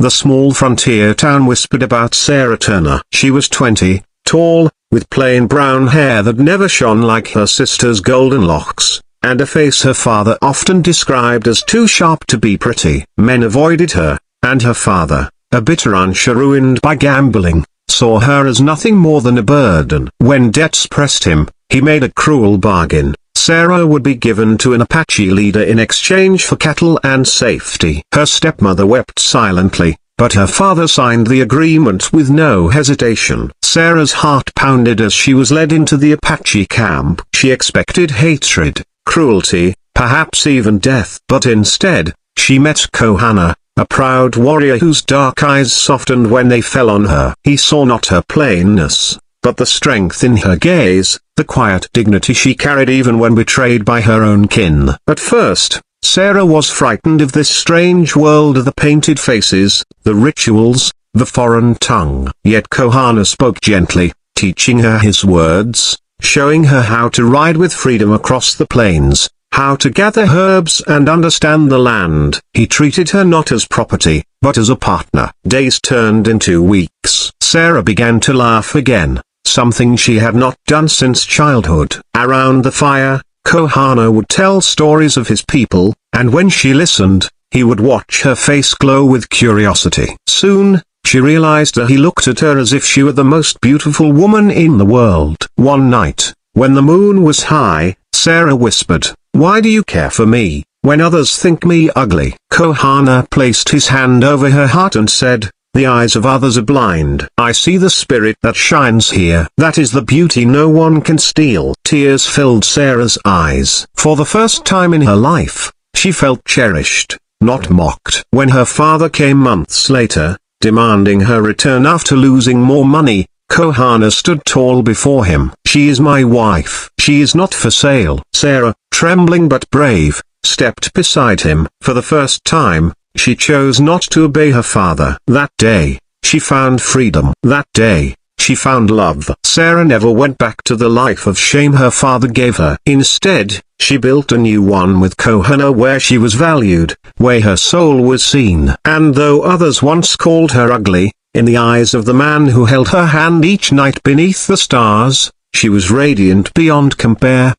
The small frontier town whispered about Sarah Turner. She was 20, tall, with plain brown hair that never shone like her sister's golden locks, and a face her father often described as too sharp to be pretty. Men avoided her, and her father, a bitter rancher ruined by gambling, saw her as nothing more than a burden. When debts pressed him, he made a cruel bargain. Sarah would be given to an Apache leader in exchange for cattle and safety. Her stepmother wept silently, but her father signed the agreement with no hesitation. Sarah's heart pounded as she was led into the Apache camp. She expected hatred, cruelty, perhaps even death. But instead, she met Kohana, a proud warrior whose dark eyes softened when they fell on her. He saw not her plainness, but the strength in her gaze, the quiet dignity she carried even when betrayed by her own kin. At first, Sarah was frightened of this strange world of the painted faces, the rituals, the foreign tongue. Yet Kohana spoke gently, teaching her his words, showing her how to ride with freedom across the plains, how to gather herbs and understand the land. He treated her not as property, but as a partner. Days turned into weeks. Sarah began to laugh again, something she had not done since childhood. Around the fire, Kohana would tell stories of his people, and when she listened, he would watch her face glow with curiosity. Soon, she realized that he looked at her as if she were the most beautiful woman in the world. One night, when the moon was high, Sarah whispered, "Why do you care for me, when others think me ugly?" Kohana placed his hand over her heart and said, "The eyes of others are blind. I see the spirit that shines here. That is the beauty no one can steal." Tears filled Sarah's eyes. For the first time in her life, she felt cherished, not mocked. When her father came months later, demanding her return after losing more money, Kohana stood tall before him. "She is my wife. She is not for sale." Sarah, trembling but brave, stepped beside him. For the first time, she chose not to obey her father. That day, she found freedom. That day, she found love. Sarah never went back to the life of shame her father gave her. Instead, she built a new one with Kohana, where she was valued, where her soul was seen. And though others once called her ugly, in the eyes of the man who held her hand each night beneath the stars, she was radiant beyond compare.